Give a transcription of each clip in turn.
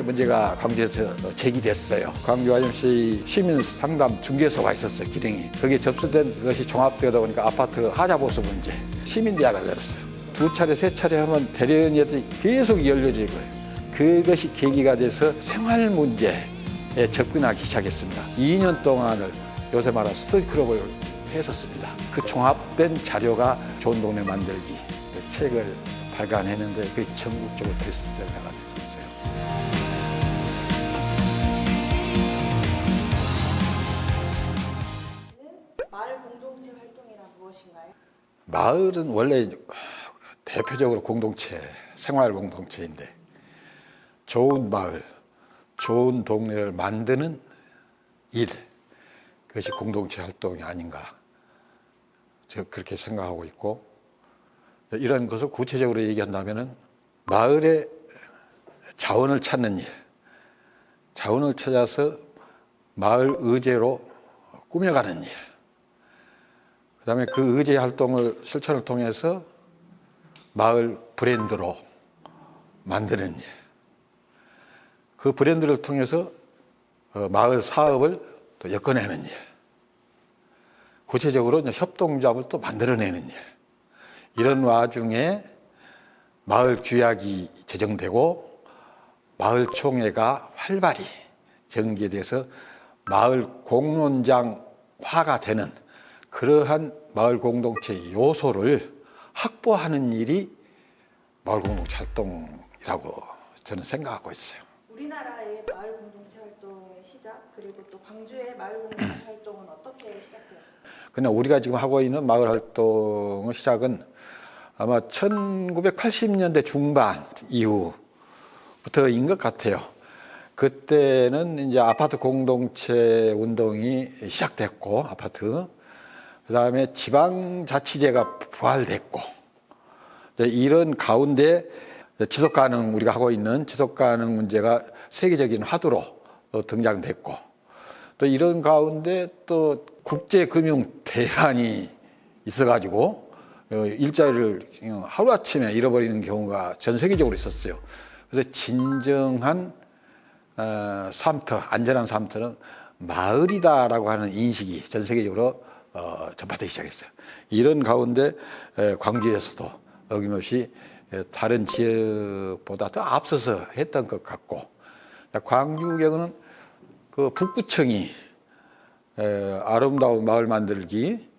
문제가 광주에서 제기됐어요. 광주 IMC 시민 상담 중개소가 있었어요. 기능이. 거기에 접수된 것이 종합되다 보니까 아파트 하자보수 문제. 시민대학을 열었어요. 2차례, 3차례 하면 대련이 계속 열려질 거예요. 그것이 계기가 돼서 생활 문제에 접근하기 시작했습니다. 2년 동안을 요새 말하는 스터디클럽을 했었습니다. 그 종합된 자료가 좋은 동네 만들기 그 책을 발간했는데 그게 전국적으로 베스트셀러가 됐었어요. 마을 공동체 활동이란 무엇인가요? 마을은 원래 대표적으로 공동체, 생활 공동체인데 좋은 마을, 좋은 동네를 만드는 일, 그것이 공동체 활동이 아닌가 제가 그렇게 생각하고 있고, 이런 것을 구체적으로 얘기한다면 마을의 자원을 찾는 일, 자원을 찾아서 마을 의제로 꾸며가는 일, 그 다음에 그 의제 활동을 실천을 통해서 마을 브랜드로 만드는 일, 그 브랜드를 통해서 마을 사업을 또 엮어내는 일, 구체적으로 협동조합을 또 만들어내는 일, 이런 와중에 마을 규약이 제정되고 마을 총회가 활발히 전개돼서 마을 공론장화가 되는 그러한 마을 공동체 요소를 확보하는 일이 마을 공동체 활동이라고 저는 생각하고 있어요. 우리나라의 마을 공동체 활동의 시작, 그리고 또 광주의 마을 공동체 활동은 어떻게 시작되었습니까? 그냥 우리가 지금 하고 있는 마을 활동의 시작은 아마 1980년대 중반 이후부터인 것 같아요. 그때는 이제 아파트 공동체 운동이 시작됐고, 아파트. 그 다음에 지방자치제가 부활됐고, 이런 가운데 지속가능, 우리가 하고 있는 지속가능 문제가 세계적인 화두로 등장됐고, 또 이런 가운데 또 국제금융 대란이 있어가지고 일자리를 하루아침에 잃어버리는 경우가 전 세계적으로 있었어요. 그래서 진정한 삶터, 안전한 삶터는 마을이다라고 하는 인식이 전 세계적으로 전파되기 시작했어요. 이런 가운데 광주에서도 어김없이 다른 지역보다 더 앞서서 했던 것 같고, 광주경은 그 북구청이 아름다운 마을 만들기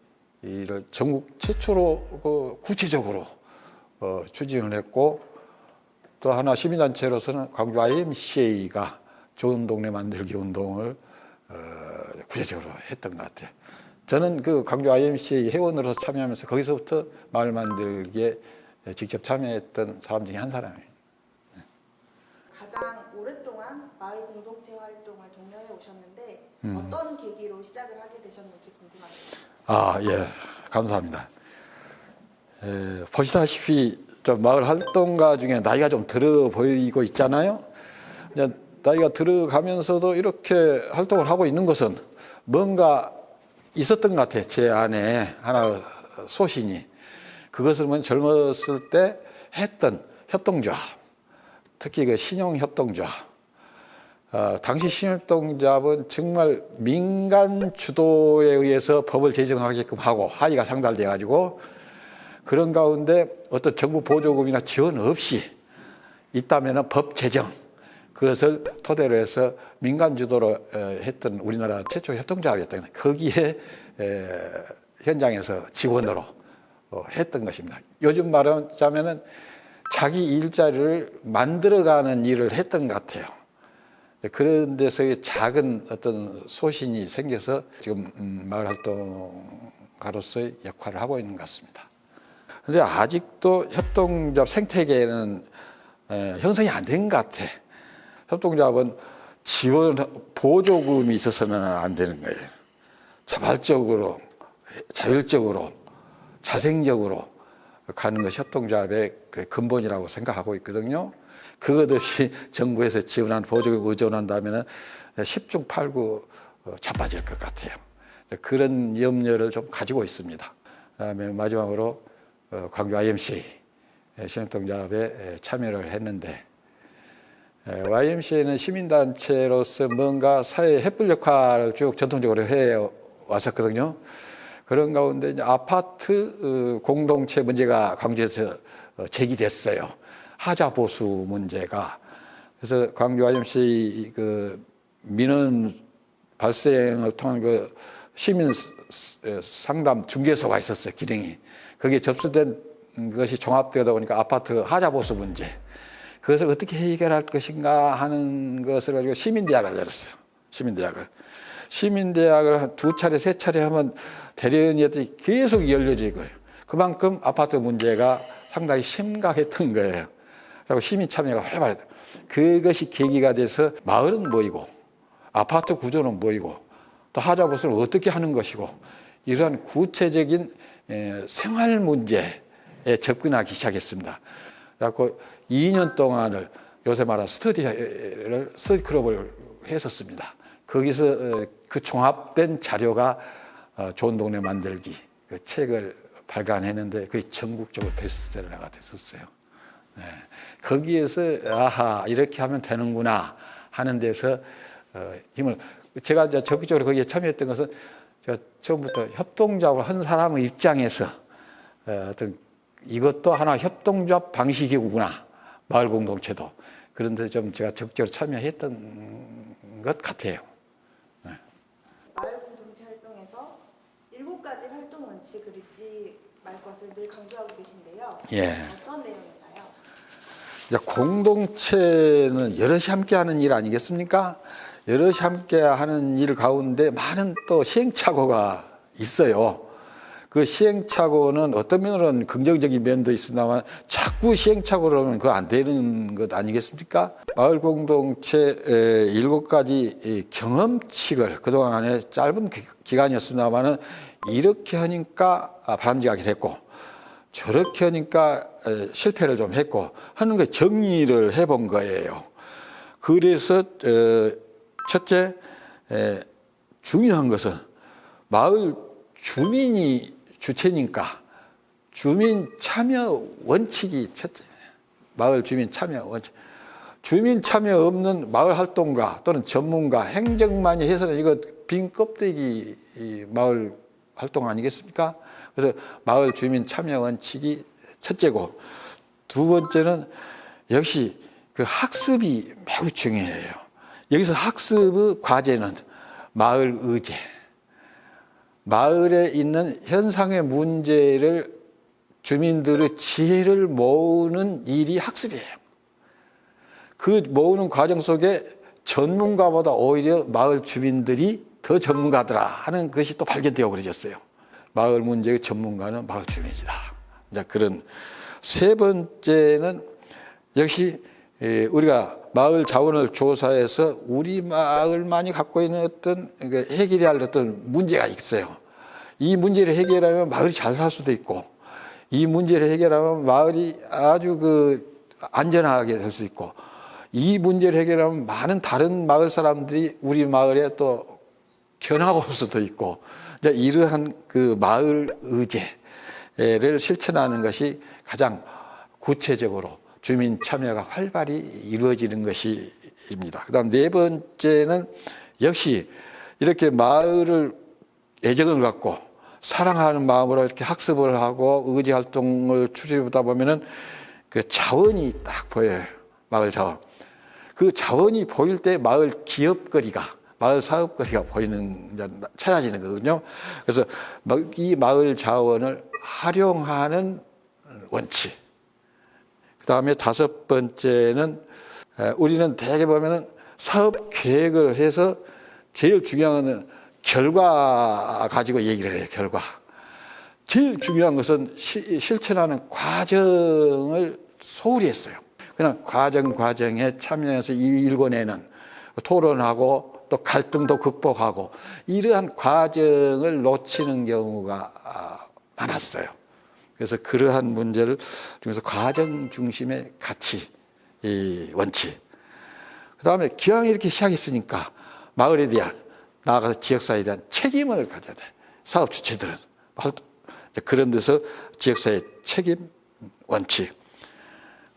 이를 전국 최초로 구체적으로 추진을 했고, 또 하나 시민단체로서는 광주 IMCA가 좋은 동네 만들기 운동을 구체적으로 했던 것 같아요. 저는 그 광주 IMCA 회원으로서 참여하면서 거기서부터 마을 만들기에 직접 참여했던 사람 중에 한 사람이에요. 가장 오랫동안 마을 공동체 활동을 독려해 오셨는데 어떤 계기로 시작을 하게 되셨는지 궁금합니다. 예, 감사합니다. 보시다시피 좀 마을 활동가 중에 나이가 좀 들어 보이고 있잖아요. 나이가 들어가면서도 이렇게 활동을 하고 있는 것은 뭔가 있었던 것 같아요. 제 안에 하나 소신이. 그것은 젊었을 때 했던 협동조합, 특히 그 신용협동조합. 당시 신용협동조합은 정말 민간 주도에 의해서 법을 제정하게끔 하고 하의가 상달돼 가지고, 그런 가운데 어떤 정부 보조금이나 지원 없이 있다면 법 제정, 그것을 토대로 해서 민간 주도로 했던 우리나라 최초 협동조합이었던 거예요. 거기에 현장에서 직원으로 했던 것입니다. 요즘 말하자면은 자기 일자리를 만들어가는 일을 했던 것 같아요. 그런 데서의 작은 어떤 소신이 생겨서 지금 마을 활동가로서의 역할을 하고 있는 것 같습니다. 그런데 아직도 협동조합 생태계는 형성이 안 된 것 같아. 협동조합은 지원, 보조금이 있어서는 안 되는 거예요. 자발적으로, 자율적으로, 자생적으로 가는 것이 협동조합의 그 근본이라고 생각하고 있거든요. 그것 없이 정부에서 지원한 보조금 의존한다면 10중 8구 자빠질 것 같아요. 그런 염려를 좀 가지고 있습니다. 그다음에 마지막으로 광주 IMCA 신협동조합에 참여를 했는데, YMCA는 시민단체로서 뭔가 사회 햇불 역할을 쭉 전통적으로 해왔었거든요. 그런 가운데 이제 아파트 공동체 문제가 광주에서 제기됐어요. 하자 보수 문제가. 그래서 광주 YMCA 그 민원 발생을 통한 그 시민 상담 중개소가 있었어요. 기능이. 거기에 접수된 것이 종합되다 보니까 아파트 하자 보수 문제. 그것을 어떻게 해결할 것인가 하는 것을 가지고 시민대학을 열었어요. 시민대학을 한 2차례, 3차례 하면 대련이었더니 계속 열려질 거예요. 그만큼 아파트 문제가 상당히 심각했던 거예요. 그리고 시민 참여가 활발했다. 그것이 계기가 돼서 마을은 모이고 아파트 구조는 모이고 또 하자보수를 어떻게 하는 것이고 이러한 구체적인 생활 문제에 접근하기 시작했습니다. 그래서 2년 동안을 요새 말하는 스터디 클럽을 했었습니다. 거기서 그 종합된 자료가 좋은 동네 만들기 그 책을 발간했는데 거의 전국적으로 베스트셀러가 됐었어요. 네. 거기에서 아하 이렇게 하면 되는구나 하는 데서 힘을 제가 이제 적극적으로 거기에 참여했던 것은 제가 처음부터 협동조합을 한 사람의 입장에서 어떤 이것도 하나 협동조합 방식이구나 마을 공동체도 그런데 좀 제가 적극적으로 참여했던 것 같아요. 네. 마을 공동체 활동에서 7가지 활동 원칙을 잊지 말 것을 늘 강조하고 계신데요. 예. 어떤 내용인가요? 공동체는 여럿이 함께하는 일 아니겠습니까? 여럿이 함께하는 일 가운데 많은 또 시행착오가 있어요. 그 시행착오는 어떤 면으로는 긍정적인 면도 있습니다만 자꾸 시행착오로는 그거 안 되는 것 아니겠습니까? 마을 공동체 7가지 경험칙을 그동안에 짧은 기간이었습니다만은 이렇게 하니까 바람직하게 됐고 저렇게 하니까 실패를 좀 했고 하는 거 정리를 해본 거예요. 그래서 첫째 중요한 것은 마을 주민이 주체니까 주민 참여 원칙이 첫째. 마을 주민 참여 원칙. 주민 참여 없는 마을 활동가 또는 전문가 행정만이 해서는 이거 빈 껍데기 마을 활동 아니겠습니까? 그래서 마을 주민 참여 원칙이 첫째고 두 번째는 역시 그 학습이 매우 중요해요. 여기서 학습의 과제는 마을 의제. 마을에 있는 현상의 문제를 주민들의 지혜를 모으는 일이 학습이에요. 그 모으는 과정 속에 전문가보다 오히려 마을 주민들이 더 전문가더라 하는 것이 또 발견되어 버려졌어요. 마을 문제의 전문가는 마을 주민이다. 이제 그런 세 번째는 역시 우리가 마을 자원을 조사해서 우리 마을만이 갖고 있는 어떤 해결해야 할 어떤 문제가 있어요. 이 문제를 해결하면 마을이 잘 살 수도 있고, 이 문제를 해결하면 마을이 아주 안전하게 될 수 있고, 이 문제를 해결하면 많은 다른 마을 사람들이 우리 마을에 또 견하고 올 수도 있고, 이제 이러한 그 마을 의제를 실천하는 것이 가장 구체적으로 주민 참여가 활발히 이루어지는 것입니다. 그다음 네 번째는 역시 이렇게 마을을 애정을 갖고 사랑하는 마음으로 이렇게 학습을 하고 의지 활동을 추진하다 보면은 그 자원이 딱 보여요. 마을 자원. 그 자원이 보일 때 마을 기업거리가, 마을 사업거리가 찾아지는 거거든요. 그래서 이 마을 자원을 활용하는 원칙. 그 다음에 다섯 번째는 우리는 대개 보면은 사업 계획을 해서 제일 중요한 건 결과 가지고 얘기를 해요. 결과. 제일 중요한 것은 실천하는 과정을 소홀히 했어요. 그냥 과정에 참여해서 읽어내는 토론하고 또 갈등도 극복하고 이러한 과정을 놓치는 경우가 많았어요. 그래서 그러한 문제를 중에서 과정 중심의 가치, 이 원칙. 그 다음에 기왕 이렇게 시작했으니까 마을에 대한 나아가서 지역사회에 대한 책임을 가져야 돼. 사업 주체들은. 그런 데서 지역사회 책임 원칙.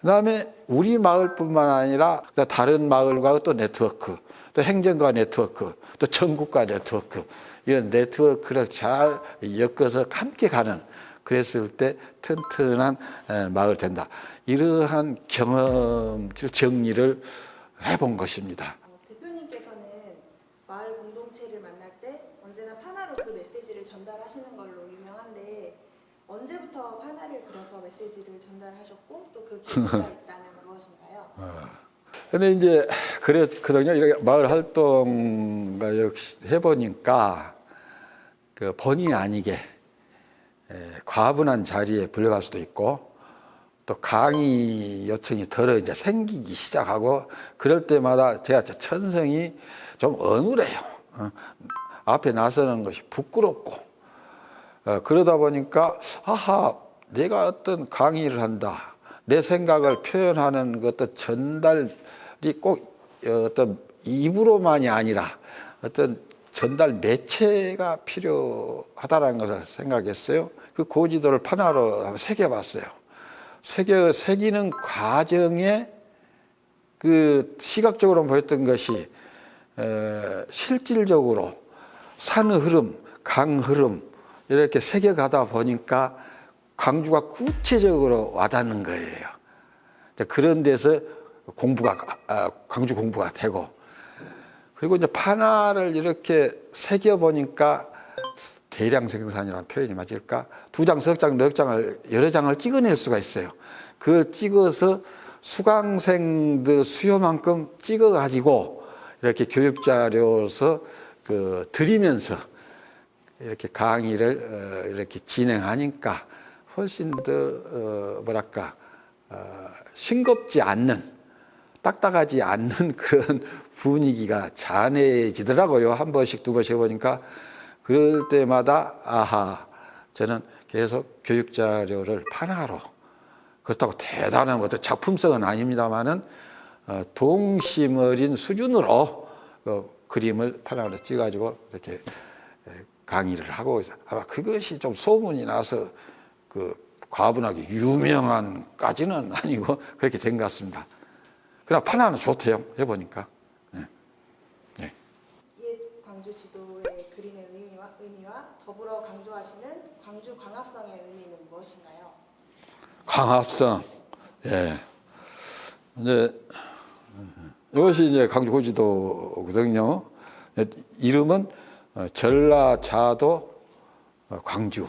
그다음에 우리 마을뿐만 아니라 다른 마을과 또 네트워크, 또 행정과 네트워크, 또 전국과 네트워크, 이런 네트워크를 잘 엮어서 함께 가는, 그랬을 때 튼튼한 마을 된다. 이러한 경험을 정리를 해본 것입니다. 대표님께서는 마을 공동체를 만날 때 언제나 판화로 그 메시지를 전달하시는 걸로 유명한데, 언제부터 판화를 그려서 메시지를 전달하셨고 또 그 계기가 있다면 무엇인가요? 근데 이제 그랬거든요. 이렇게 마을 활동가 역시 해보니까 그 본의 아니게 과분한 자리에 불려갈 수도 있고, 또 강의 요청이 덜어 이제 생기기 시작하고, 그럴 때마다 제가 천성이 좀 어눌해요. 앞에 나서는 것이 부끄럽고, 그러다 보니까 아하, 내가 어떤 강의를 한다, 내 생각을 표현하는 그 어떤 전달이 꼭 어떤 입으로만이 아니라 어떤 전달 매체가 필요하다는 것을 생각했어요. 그 고지도를 판화로 한번 새겨봤어요. 새기는 과정에 그 시각적으로 보였던 것이 실질적으로 산 흐름, 강 흐름 이렇게 새겨가다 보니까 광주가 구체적으로 와닿는 거예요. 그런 데서 광주 공부가 되고, 그리고 이제 판화를 이렇게 새겨보니까 대량 생산이라는 표현이 맞을까? 2장, 3장, 4장을 여러 장을 찍어낼 수가 있어요. 그걸 찍어서 수강생들 수요만큼 찍어가지고 이렇게 교육자료서 드리면서 이렇게 강의를 이렇게 진행하니까 훨씬 더 싱겁지 않는, 딱딱하지 않는 그런 분위기가 잔해지더라고요. 한 번씩 두 번씩 해보니까. 그럴 때마다 아하, 저는 계속 교육자료를 판화로, 그렇다고 대단한 어떤 작품성은 아닙니다만은 동심 어린 수준으로 그림을 판화로 찍어가지고 이렇게 강의를 하고 있어요. 아마 그것이 좀 소문이 나서 과분하게 유명한까지는 아니고 그렇게 된 것 같습니다. 그러나 판화는 좋대요. 해보니까. 옛 광주 지도의 그림의 의미와 더불어 강조하시는 광주 광합성의 의미는 무엇인가요? 광합성. 예. 이것이 이제 광주 고지도거든요. 이름은 전라자도 광주.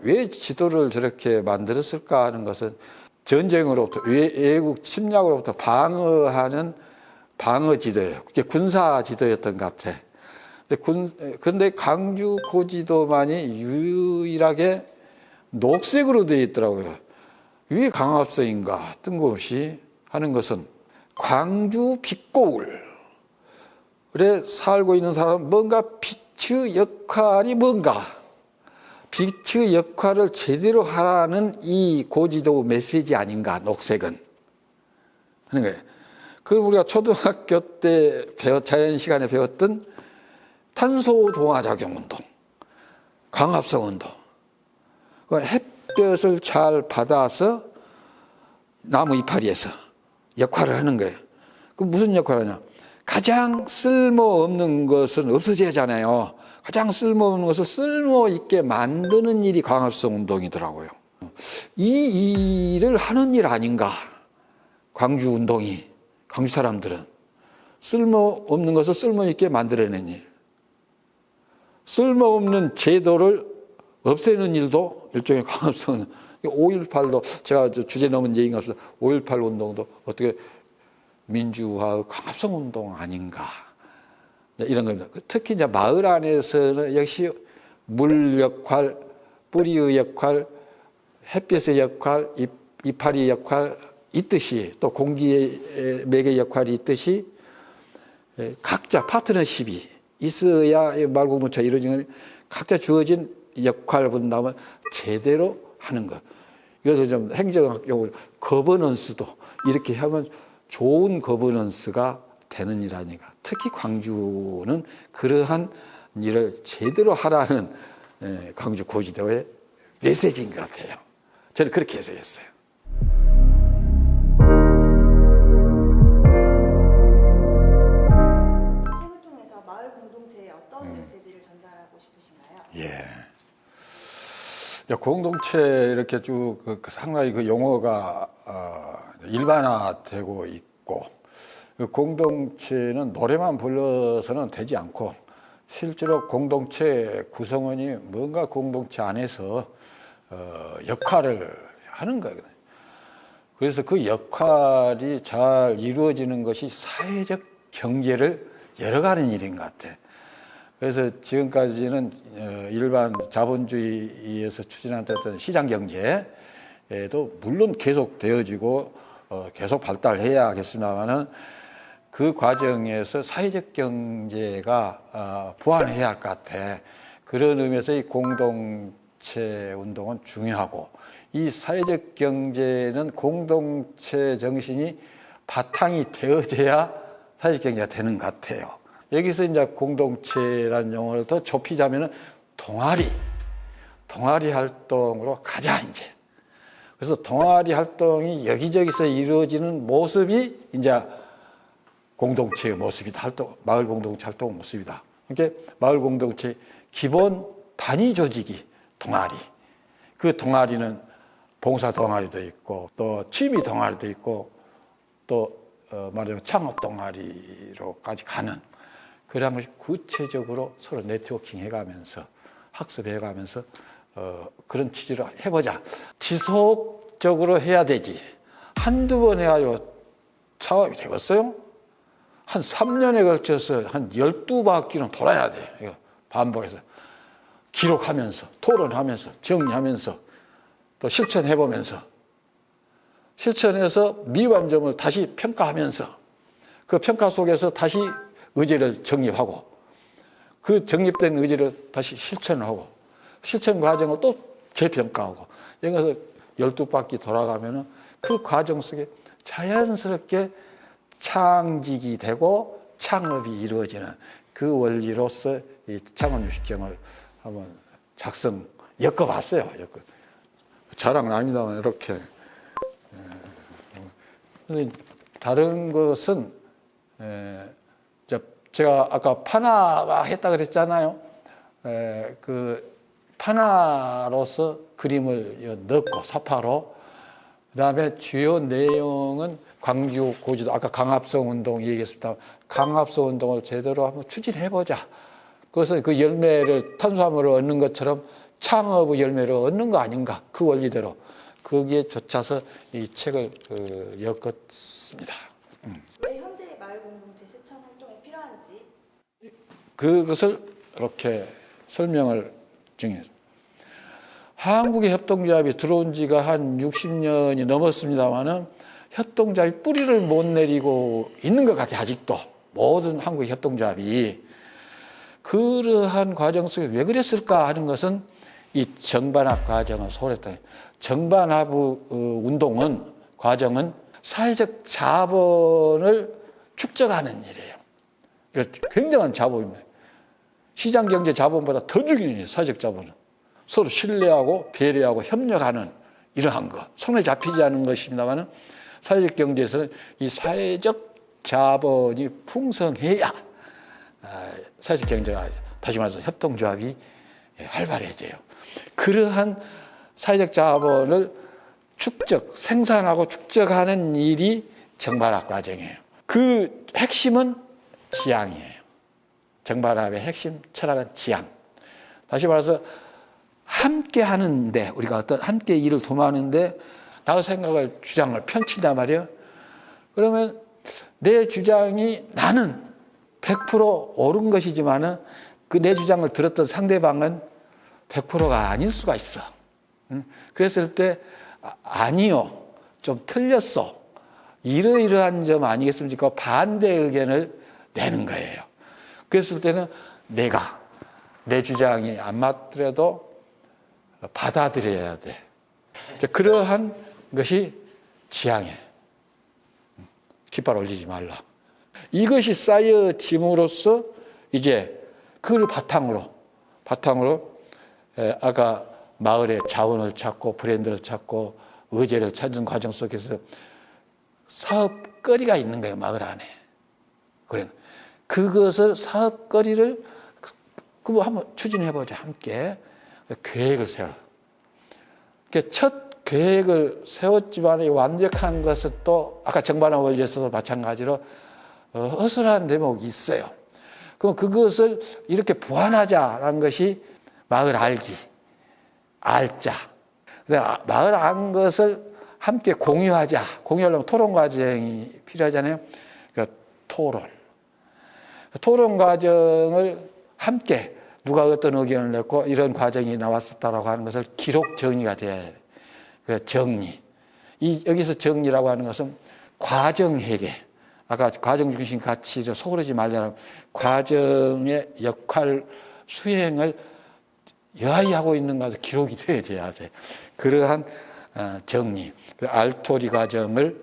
왜 지도를 저렇게 만들었을까 하는 것은 전쟁으로부터, 외국 침략으로부터 방어하는 방어 지도예요. 그게 군사 지도였던 것 같아. 근데 광주 고지도만이 유일하게 녹색으로 되어 있더라고요. 왜 광합성인가 뜬금없이 하는 것은 광주 빛고울에 살고 있는 사람은 뭔가 빛의 역할이 뭔가, 빛의 역할을 제대로 하라는 이 고지도 메시지 아닌가, 녹색은 하는 거예요. 그걸 우리가 초등학교 때 자연 시간에 배웠던 탄소 동화작용 운동, 광합성 운동, 햇볕을 잘 받아서 나무 이파리에서 역할을 하는 거예요. 그럼 무슨 역할을 하냐? 가장 쓸모없는 것은 없어져야 하잖아요. 가장 쓸모없는 것을 쓸모있게 만드는 일이 광합성 운동이더라고요. 이 일을 하는 일 아닌가? 광주 운동이, 광주 사람들은 쓸모없는 것을 쓸모있게 만들어낸 일, 쓸모없는 제도를 없애는 일도 일종의 광합성. 5.18도 제가 주제 넘은 얘기가 없어서 5.18 운동도 어떻게 민주화의 광합성 운동 아닌가, 이런 겁니다. 특히 이제 마을 안에서는 역시 물 역할, 뿌리의 역할, 햇볕의 역할, 이파리의 역할 있듯이, 또 공기의 맥의 역할이 있듯이 각자 파트너십이 있어야 마을 공동체가 이루어지는, 각자 주어진 역할 분담을 제대로 하는 것. 이것을 좀 행정학 용어로 거버넌스도 이렇게 하면 좋은 거버넌스가 되는 일아니까. 특히 광주는 그러한 일을 제대로 하라는 광주 고지도의 메시지인 것 같아요. 저는 그렇게 해석했어요. 공동체 이렇게 쭉 상당히 그 용어가 일반화되고 있고, 그 공동체는 노래만 불러서는 되지 않고 실제로 공동체 구성원이 뭔가 공동체 안에서 역할을 하는 거거든요. 그래서 그 역할이 잘 이루어지는 것이 사회적 경제를 열어가는 일인 것 같아. 그래서 지금까지는 일반 자본주의에서 추진했던 시장 경제에도 물론 계속 되어지고 계속 발달해야 하겠습니다만은 그 과정에서 사회적 경제가 보완해야 할 것 같아. 그런 의미에서 이 공동체 운동은 중요하고, 이 사회적 경제는 공동체 정신이 바탕이 되어져야 사회적 경제가 되는 것 같아요. 여기서 이제 공동체라는 용어를 더 좁히자면은 동아리 활동으로 가자, 이제. 그래서 동아리 활동이 여기저기서 이루어지는 모습이 이제 공동체의 모습이다. 마을 공동체 활동 모습이다. 그러니까 마을 공동체 기본 단위 조직이 동아리. 그 동아리는 봉사 동아리도 있고, 또 취미 동아리도 있고, 또 말하자면 창업 동아리로까지 가는 그런 것이 구체적으로 서로 네트워킹 해가면서 학습해가면서 그런 취지로 해보자. 지속적으로 해야 되지. 한두 번 해가지고 창업이 되겠어요? 한 3년에 걸쳐서 한 12바퀴는 돌아야 돼. 이거 반복해서. 기록하면서, 토론하면서, 정리하면서, 또 실천해보면서, 실천해서 미흡한 점을 다시 평가하면서, 그 평가 속에서 다시 의지를 정립하고, 그 정립된 의지를 다시 실천하고, 실천 과정을 또 재평가하고, 여기서 12바퀴 돌아가면은 그 과정 속에 자연스럽게 창직이 되고 창업이 이루어지는 그 원리로서 이 창업유식경을 한번 엮어봤어요. 자랑은 아닙니다만 이렇게. 다른 것은 제가 아까 판화가 했다 그랬잖아요. 그 판화로서 그림을 넣고 사파로, 그다음에 주요 내용은 광주 고지도 아까 강합성 운동 얘기했습니다. 강합성 운동을 제대로 한번 추진해보자. 그것은 그 열매를 탄수화물을 얻는 것처럼 창업의 열매를 얻는 거 아닌가, 그 원리대로 거기에 쫓아서 이 책을 엮었습니다. 왜 현재 마을 공동체 실천 활동이 필요한지 그것을 이렇게 설명을 정했습니다. 한국의 협동조합이 들어온 지가 한 60년이 넘었습니다만은 협동조합이 뿌리를 못 내리고 있는 것 같아요. 아직도 모든 한국의 협동조합이. 그러한 과정 속에 왜 그랬을까 하는 것은 이 정반합 과정을 소홀했다. 정반합 운동은, 과정은 사회적 자본을 축적하는 일이에요. 굉장한 자본입니다. 시장경제 자본보다 더 중요해요. 일이에요, 사회적 자본은. 서로 신뢰하고 배려하고 협력하는 이러한 것. 손에 잡히지 않은 것입니다만 사회적 경제에서는 이 사회적 자본이 풍성해야 사회적 경제가, 다시 말해서 협동조합이 활발해져요. 그러한 사회적 자본을 생산하고 축적하는 일이 정반합 과정이에요. 그 핵심은 지향이에요. 정반합의 핵심 철학은 지향. 다시 말해서 함께 하는데, 우리가 어떤 함께 일을 도모하는데 나의 생각을, 주장을 펼친단 말이에요. 그러면 내 주장이 나는 100% 옳은 것이지만은 그 내 주장을 들었던 상대방은 100%가 아닐 수가 있어. 그랬을 때 아니요, 좀 틀렸어, 이러이러한 점 아니겠습니까? 반대 의견을 내는 거예요. 그랬을 때는 내가 내 주장이 안 맞더라도 받아들여야 돼. 그러한 것이 지향이에요. 깃발 올리지 말라. 이것이 쌓여짐으로써 이제 그걸 바탕으로 아까 마을의 자원을 찾고 브랜드를 찾고 의제를 찾는 과정 속에서 사업거리가 있는 거예요, 마을 안에. 그래, 그것을 사업거리를 한번 추진해보자, 함께 계획을 세워. 첫 계획을 세웠지만 완벽한 것은 또 아까 정반화 원리에서도 마찬가지로 허술한 대목이 있어요. 그럼 그것을 이렇게 보완하자라는 것이 마을 알기, 알자. 마을 안 것을 함께 공유하자. 공유하려면 토론 과정이 필요하잖아요. 그러니까 토론 과정을 함께 누가 어떤 의견을 냈고 이런 과정이 나왔었다라고 하는 것을 기록 정리가 돼야 해요. 그 정리. 여기서 정리라고 하는 것은 과정 회계. 아까 과정 중심 가치를 소홀하지 말자는 과정의 역할 수행을 여하이 하고 있는가도 기록이 돼야 돼. 그러한 정리. 알토리 과정을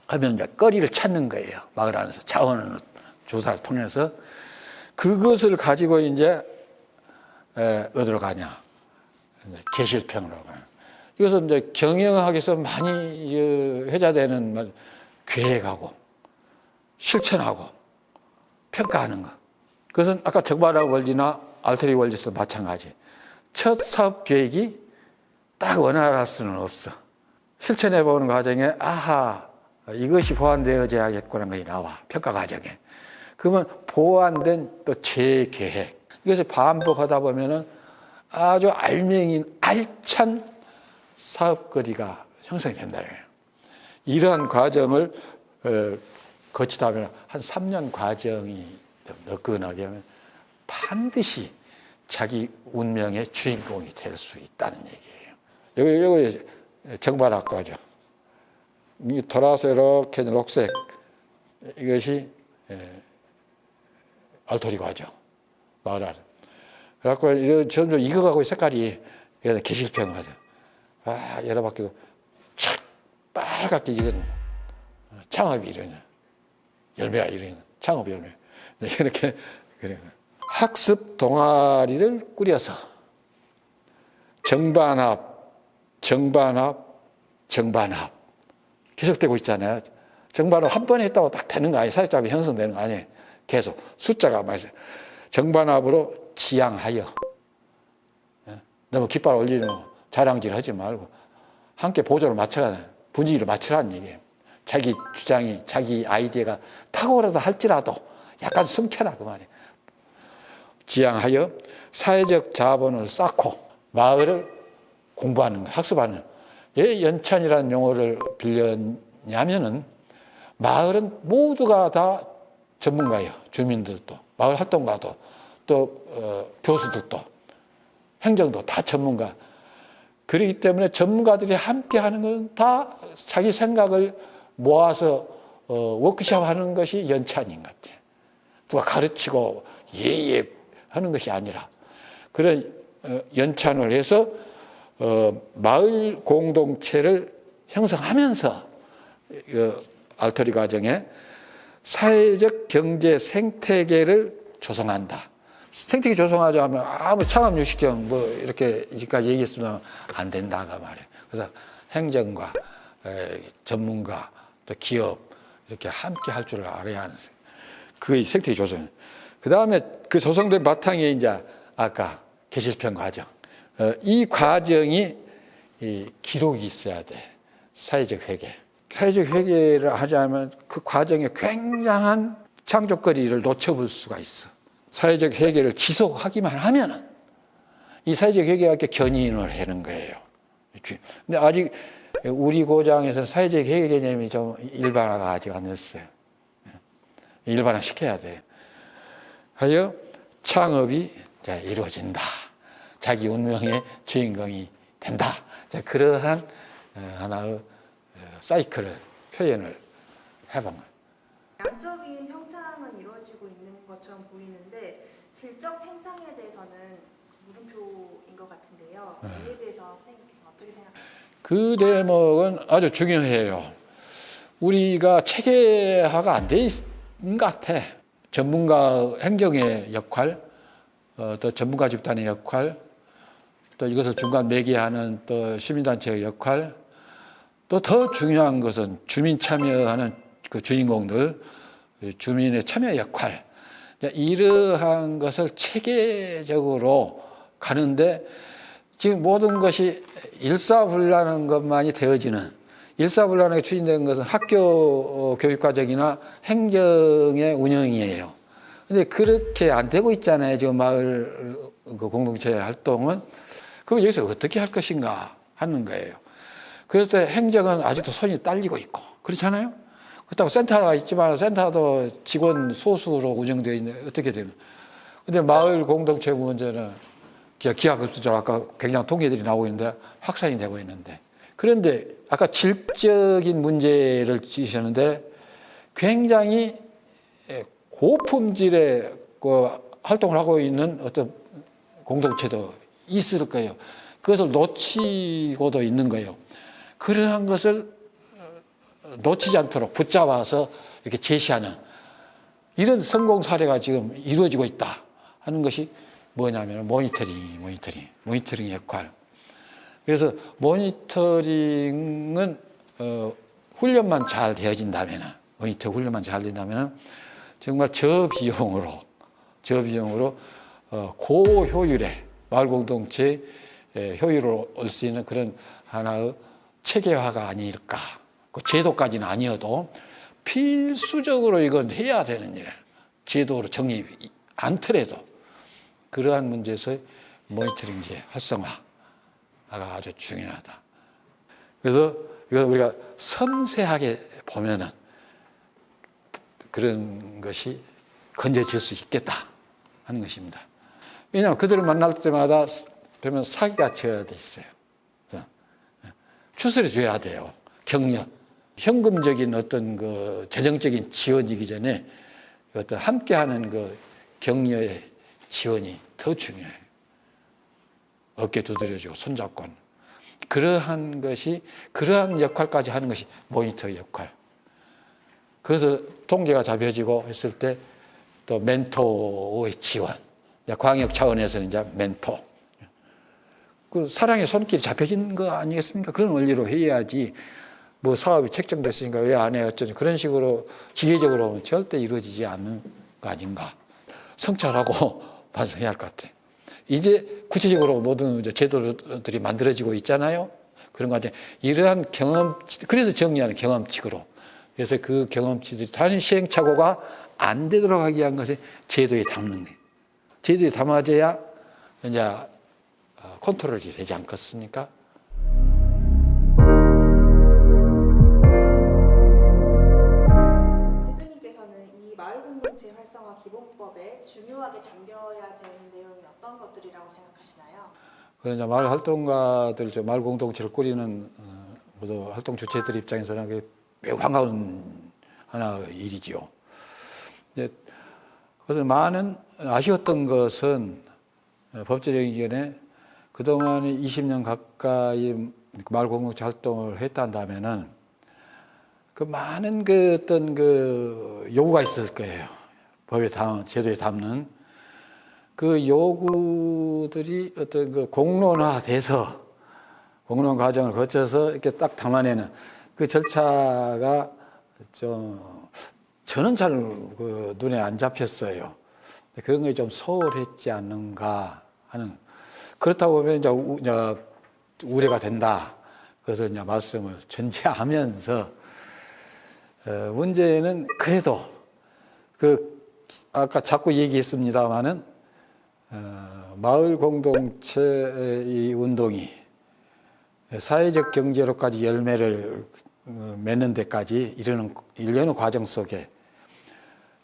하면 이제 거리를 찾는 거예요. 마을 안에서 자원 조사를 통해서 그것을 가지고 이제 어디로 가냐? 계실평으로 가냐. 이것은 이제 경영학에서 많이 회자되는 계획하고 실천하고 평가하는 것. 그것은 아까 정반화 원리나 알토리 원리에서 마찬가지. 첫 사업 계획이 딱 원활할 수는 없어. 실천해 보는 과정에 아하 이것이 보완되어져야겠구나 것이 나와. 평가 과정에. 그러면 보완된 또 재계획. 이것을 반복하다 보면은 아주 알맹인 알찬 사업거리가 형성이 된다. 이러한 과정을 거치다 보면 한 3년 과정이 너끈하게 하면 반드시 자기 운명의 주인공이 될 수 있다는 얘기예요. 여기 정반학과죠. 돌아서 이렇게 녹색 이것이 알토리 과정. 마을 안에. 그래갖고 점점 익어가고 색깔이 계실평 과정. 여러 바퀴도 착 빨갛게 익은 창업이 일어나. 열매가 일어나. 창업 열매. 이렇게 그래. 학습 동아리를 꾸려서 정반합 계속되고 있잖아요. 정반합 한 번 했다고 딱 되는 거 아니에요. 사회자비 형성되는 거 아니에요. 계속 숫자가 많이 있어요. 정반합으로 지향하여 너무 깃발 올리는 자랑질 하지 말고 함께 보조를 맞춰야 분위기를 맞추라는 얘기예요. 자기 주장이 자기 아이디어가 탁월하다 할지라도 약간 숨겨라 그 말이에요. 지향하여 사회적 자본을 쌓고 마을을 공부하는 거, 학습하는 거. 왜 연찬이라는 용어를 빌렸냐면은 마을은 모두가 다 전문가예요. 주민들도, 마을 활동가도, 또 교수들도, 행정도 다 전문가. 그렇기 때문에 전문가들이 함께 하는 건 다 자기 생각을 모아서 워크숍 하는 것이 연찬인 것 같아요. 누가 가르치고 예예 하는 것이 아니라 그런 연찬을 해서 마을 공동체를 형성하면서 알토리 과정에 사회적 경제 생태계를 조성한다. 생태계 조성하자면 아무 창업 유식경 뭐 이렇게 이제까지 얘기했으면 안 된다가 말이에요. 그래서 행정과 전문가 또 기업 이렇게 함께 할 줄 알아야 하는 그게 생태계 조성. 그 다음에 그 조성된 바탕에 이제 아까 계실평 과정. 이 과정이 기록이 있어야 돼. 사회적 회계. 사회적 회계를 하자면 그 과정에 굉장한 창조거리를 놓쳐볼 수가 있어. 사회적 회계를 지속하기만 하면은 이 사회적 회계가 이렇게 견인을 하는 거예요. 근데 아직 우리 고장에서 사회적 회계 개념이 좀 일반화가 아직 안 됐어요. 일반화 시켜야 돼. 하여 창업이 이루어진다. 자기 운명의 주인공이 된다. 그러한 하나의 사이클을 표현을 해본 거예요. 양적인 평창은 이루어지고 있는 것처럼 보이는데 질적 팽창에 대해서는 물음표인 것 같은데요. 이에 대해서 선생님께서 어떻게 생각하세요? 그 대목은 아주 중요해요. 우리가 체계화가 안 돼 있는 것 같아. 전문가 행정의 역할, 또 전문가 집단의 역할, 또 이것을 중간 매개하는 또 시민단체의 역할, 또 더 중요한 것은 주민 참여하는 그 주인공들, 주민의 참여 역할, 이러한 것을 체계적으로 가는데 지금 모든 것이 일사불란한 것만이 되어지는, 일사불란하게 추진된 것은 학교 교육과정이나 행정의 운영이에요. 근데 그렇게 안 되고 있잖아요. 지금 마을 그 공동체 활동은. 그럼 여기서 어떻게 할 것인가 하는 거예요. 그래서 행정은 아직도 손이 딸리고 있고, 그렇잖아요? 그렇다고 센터가 있지만 센터도 직원 소수로 운영되어 있는데 어떻게 되는. 근데 마을 공동체 문제는 기하급수적으로 아까 굉장히 통계들이 나오고 있는데 확산이 되고 있는데. 그런데 아까 질적인 문제를 지셨는데 굉장히 고품질의 그 활동을 하고 있는 어떤 공동체도 있을 거예요. 그것을 놓치고도 있는 거예요. 그러한 것을 놓치지 않도록 붙잡아서 이렇게 제시하는 이런 성공 사례가 지금 이루어지고 있다 하는 것이 뭐냐면 모니터링 역할. 그래서 모니터링은 훈련만 잘 되어진다면, 모니터 훈련만 잘 된다면 정말 저비용으로 고효율의 마을 공동체 효율을 얻을 수 있는 그런 하나의 체계화가 아닐까. 그 제도까지는 아니어도 필수적으로 이건 해야 되는 일. 제도로 정립이 않더라도 그러한 문제에서 모니터링제 활성화가 아주 중요하다. 그래서 이거 우리가 섬세하게 보면은 그런 것이 건져질 수 있겠다 하는 것입니다. 왜냐하면 그들을 만날 때마다 보면 사기가 쳐야 돼 있어요. 추스려 줘야 돼요. 격려. 현금적인 어떤 그 재정적인 지원이기 전에 어떤 함께하는 그 격려의 지원이 더 중요해요. 어깨 두드려주고 손잡고 그러한 것이, 그러한 역할까지 하는 것이 모니터 역할. 그래서 통계가 잡혀지고 했을 때 또 멘토의 지원. 광역 차원에서는 이제 멘토. 그 사랑의 손길이 잡혀진 거 아니겠습니까? 그런 원리로 해야지 뭐 사업이 책정됐으니까 왜 안 해? 어쩌지? 그런 식으로 기계적으로 절대 이루어지지 않는 거 아닌가. 성찰하고 반성해야 할 것 같아요. 이제 구체적으로 모든 제도들이 만들어지고 있잖아요. 그런 거 같아요. 이러한 경험치, 그래서 정리하는 경험칙으로. 그래서 그 경험치들이 다른 시행착오가 안 되도록 하기 위한 것이 제도에 담는 거예요. 제도에 담아져야 이제 컨트롤이 되지 않겠습니까? 대표님께서는 이 마을 공동체 활성화 기본법에 중요하게 담겨야 되는 내용이 어떤 것들이라고 생각하시나요? 그래서 마을 활동가들, 마을 공동체를 꾸리는 모두 활동 주체들 입장에서는 그게 매우 반가운 하나의 일이지요. 그래서 많은 아쉬웠던 것은 법제적 이전에 그동안 20년 가까이 마을 공동체 활동을 했다면은 그 많은 그 어떤 그 요구가 있었을 거예요. 법에 제도에 담는 그 요구들이 어떤 그 공론화돼서 공론 과정을 거쳐서 이렇게 딱 담아내는 그 절차가 저는 잘 그 눈에 안 잡혔어요. 그런 게 좀 소홀했지 않는가 하는. 그렇다고 보면 이제 우려가 된다. 그래서 이제 말씀을 전제하면서 문제는 그래도 그 아까 자꾸 얘기했습니다마는 마을 공동체의 이 운동이 사회적 경제로까지 열매를 맺는 데까지 이르는 일련의 과정 속에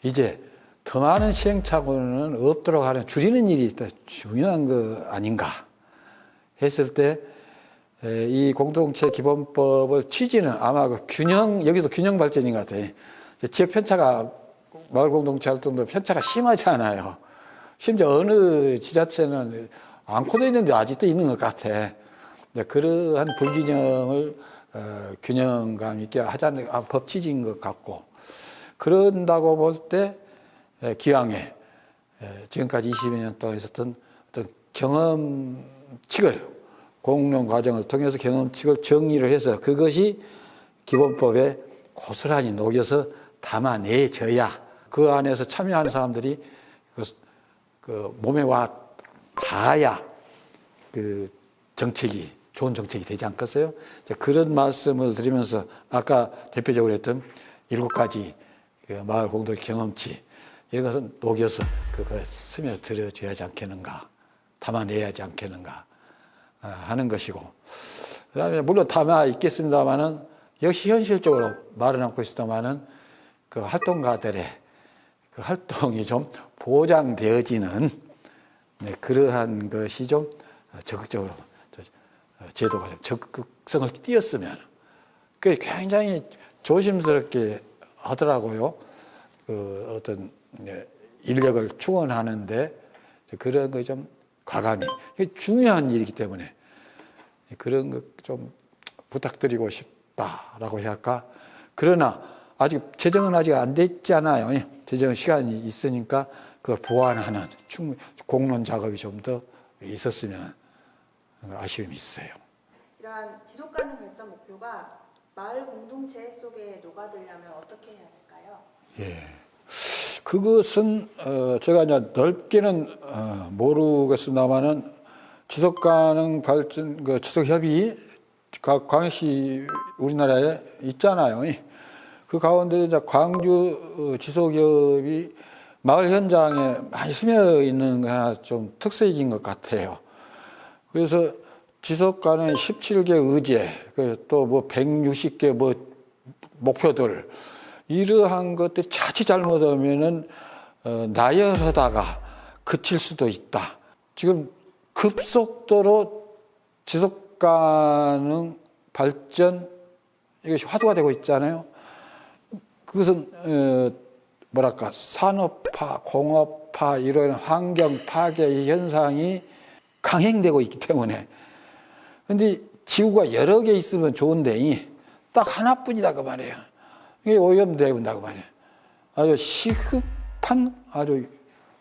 이제 더 많은 시행착오는 없도록 하는 줄이는 일이 더 중요한 거 아닌가 했을 때 이 공동체 기본법을 취지는 아마 그 여기도 균형 발전인 것 같아요. 지역 편차가 마을 공동체 활동도 편차가 심하지 않아요. 심지어 어느 지자체는 않고도 있는데 아직도 있는 것 같아. 그러한 불균형을 균형감 있게 하자는 법 취지인 것 같고, 그런다고 볼 때 기왕에 지금까지 20여 년 동안 있었던 어떤 경험칙을 공론 과정을 통해서 경험칙을 정리를 해서 그것이 기본법에 고스란히 녹여서 담아내져야 그 안에서 참여하는 사람들이 그 몸에 와 닿아야 그 정책이 좋은 정책이 되지 않겠어요? 그런 말씀을 드리면서 아까 대표적으로 했던 7가지 그 마을 공동 경험치 이런 것은 녹여서 그거 스며들어줘야 하지 않겠는가, 담아내야 하지 않겠는가 하는 것이고, 그다음에 물론 담아 있겠습니다만은 역시 현실적으로 말은 않고 있습니다만은 그 활동가들의 그 활동이 좀 보장되어지는 그러한 것이 좀 적극적으로 제도가 좀 적극성을 띄었으면, 그게 굉장히 조심스럽게 하더라고요. 그 어떤 인력을 충원하는데 그런 거 좀 과감히, 이게 중요한 일이기 때문에 그런 거 좀 부탁드리고 싶다라고 해야 할까. 그러나 아직 재정은 아직 안 됐잖아요. 재정 시간이 있으니까 그걸 보완하는 공론 작업이 좀 더 있었으면 아쉬움이 있어요. 이러한 지속 가능 발전 목표가 마을 공동체 속에 녹아들려면 어떻게 해야 될까요? 예. 그것은 제가 이제 넓게는 모르겠습니다만은 지속 가능 발전 그 지속 협의 각 광역시 우리나라에 있잖아요. 그 가운데 이제 광주 지속 협의 마을 현장에 많이 스며 있는 거 하나 좀 특색인 것 같아요. 그래서 지속 가능 17개 의제, 또 뭐 160개 뭐 목표들, 이러한 것들이 자칫 잘못하면은 나열하다가 그칠 수도 있다. 지금 급속도로 지속 가능 발전 이것이 화두가 되고 있잖아요. 그것은 뭐랄까 산업화, 공업화 이런 환경 파괴 현상이 강행되고 있기 때문에. 근데 지구가 여러 개 있으면 좋은데 딱 하나뿐이다 그 말이에요. 이게 오염된다고 말이에요. 아주 시급한 아주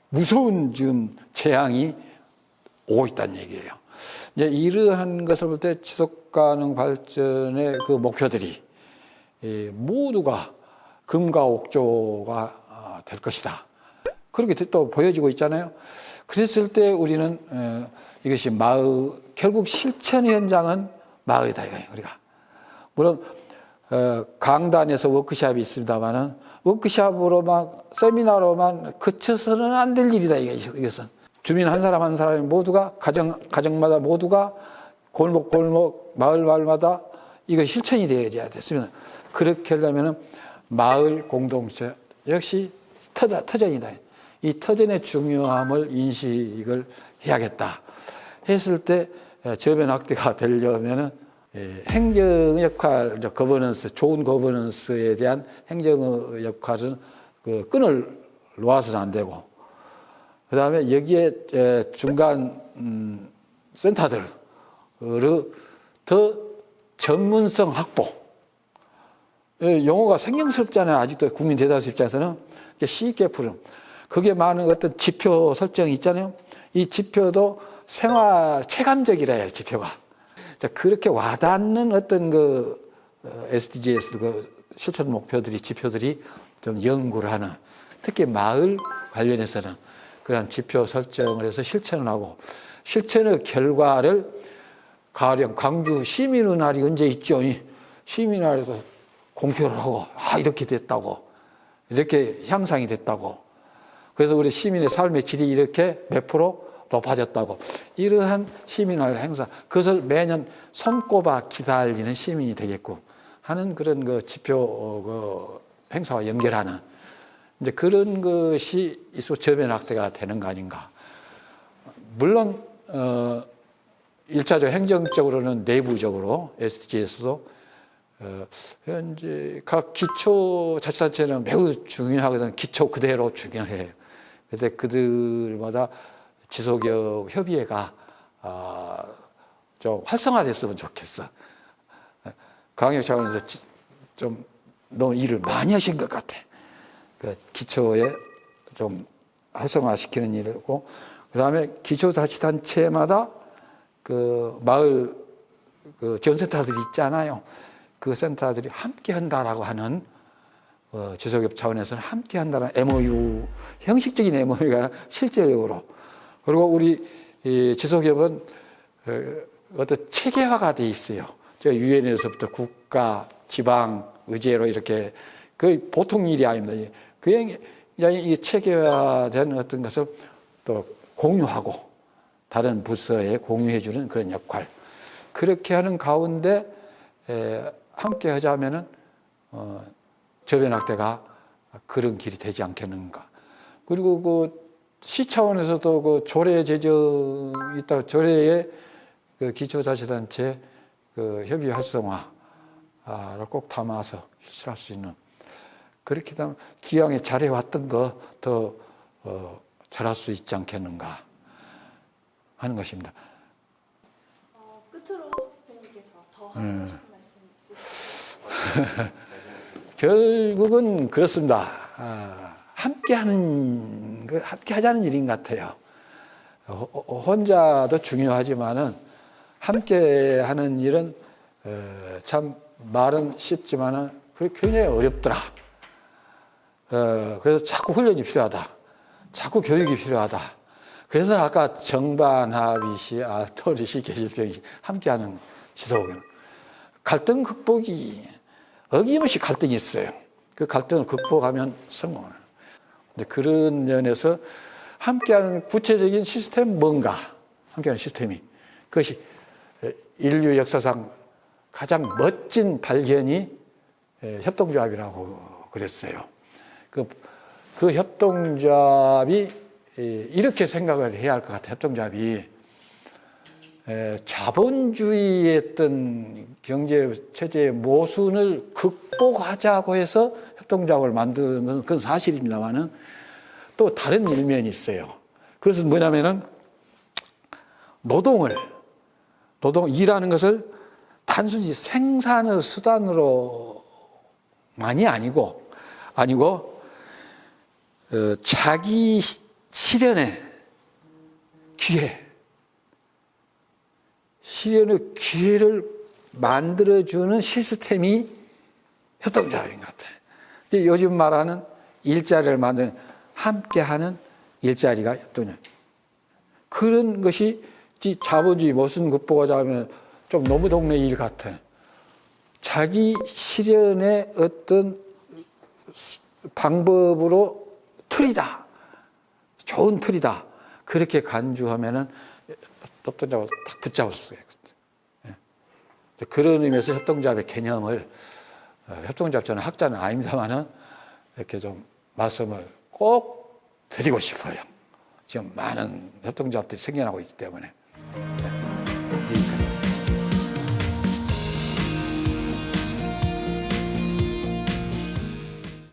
무서운 지금 재앙이 오고 있다는 얘기예요. 이제 이러한 것을 볼 때 지속 가능 발전의 그 목표들이 모두가 금과 옥조가 될 것이다. 그렇게 또 보여지고 있잖아요. 그랬을 때 우리는 이것이 마을, 결국 실천 현장은 마을이다 이거예요, 우리가. 물론 강단에서 워크숍이 있습니다만은 워크숍으로만 세미나로만 그쳐서는 안 될 일이다 이것은. 주민 한 사람 한 사람이 모두가 가정마다 모두가 골목 마을마다 이거 실천이 되어야 됐으면, 그렇게 하려면은 마을 공동체 역시 터전이다. 이 터전의 중요함을 인식을 해야겠다 했을 때 저변 확대가 되려면은 행정 역할, 거버넌스, 좋은 거버넌스에 대한 행정 역할은 그 끈을 놓아서는 안 되고, 그 다음에 여기에 중간 센터들을 더 전문성 확보. 용어가 생경스럽잖아요. 아직도 국민 대다수 입장에서는 쉽게 풀음. 그게 많은 어떤 지표 설정이 있잖아요. 이 지표도 생활 체감적이라 해요, 지표가. 그렇게 와닿는 어떤 그 SDGs 그 실천 목표들이, 지표들이 좀 연구를 하는, 특히 마을 관련해서는 그런 지표 설정을 해서 실천을 하고, 실천의 결과를 가령 광주 시민의 날이 언제 있죠? 시민의 날에서 공표를 하고, 이렇게 됐다고, 이렇게 향상이 됐다고, 그래서 우리 시민의 삶의 질이 이렇게 몇 프로 높아졌다고, 이러한 시민의 행사, 그것을 매년 손꼽아 기다리는 시민이 되겠고 하는 그런 그 지표 그 행사와 연결하는 이제 그런 것이 있어 저변 확대가 되는 거 아닌가. 물론 1차적 행정적으로는 내부적으로 SDGs도 현재 각 기초자치단체는 매우 중요하거든. 기초 그대로 중요해요. 그런데 그들마다 지속적 협의회가 좀 활성화됐으면 좋겠어. 광역 차원에서 좀 너무 일을 많이 하신 것 같아. 그 기초에 좀 활성화시키는 일이고, 그 다음에 기초자치단체마다 그 마을 그 지원센터들이 있잖아요. 그 센터들이 함께 한다라고 하는 지속협 차원에서는 함께 한다는 MOU, 형식적인 MOU가 실제적으로. 그리고 우리 지속협은 어떤 체계화가 돼 있어요. 저 유엔에서부터 국가, 지방, 의제로 이렇게 그 보통 일이 아닙니다. 굉장히 이 체계화된 어떤 것을 또 공유하고 다른 부서에 공유해주는 그런 역할. 그렇게 하는 가운데 함께 하자면은 저변학대가 그런 길이 되지 않겠는가. 그리고 그 시 차원에서도 그 조례 제정이 있다. 조례에 그 기초자치단체 그 협의 활성화를 꼭 담아서 실천할 수 있는, 그렇게 되면 기왕에 잘해왔던 거 더 잘할 수 있지 않겠는가 하는 것입니다. 끝으로 대표님께서 더 하고 싶은 말씀 있으실까요? 결국은 그렇습니다. 함께 하자는 일인 것 같아요. 혼자도 중요하지만은 함께 하는 일은 참 말은 쉽지만은 그게 굉장히 어렵더라. 그래서 자꾸 훈련이 필요하다. 자꾸 교육이 필요하다. 그래서 아까 정반합이시, 토리시, 계실병이시 함께하는 지속은 갈등 극복이 어김없이 갈등이 있어요. 그 갈등을 극복하면 성공을. 근데 그런 면에서 함께하는 구체적인 시스템 뭔가, 함께하는 시스템이 그것이 인류 역사상 가장 멋진 발견이 협동조합이라고 그랬어요. 그 협동조합이 이렇게 생각을 해야 할 것 같아요. 협동조합이 자본주의의 어떤 경제 체제의 모순을 극복하자고 해서 협동조합을 만드는 건 그건 사실입니다만은 또 다른 일면이 있어요. 그것은 뭐냐면은 일하는 것을 단순히 생산의 수단으로만이 아니고 자기 실현의 기회를 만들어주는 시스템이 협동조합인 것 같아요. 근데 요즘 말하는 일자리를 만드는, 함께하는 일자리가 협동조합. 그런 것이 자본주의 모순 극복하자 하면 좀 너무 동네 일 같아. 자기 실현의 어떤 방법으로 틀이다. 좋은 틀이다. 그렇게 간주하면은 협동조합을 딱 붙잡을 수가 있거든요. 그런 의미에서 협동조합의 개념을, 협동조합 저는 학자는 아닙니다만은 이렇게 좀 말씀을 꼭 드리고 싶어요. 지금 많은 협동조합들이 생겨나고 있기 때문에.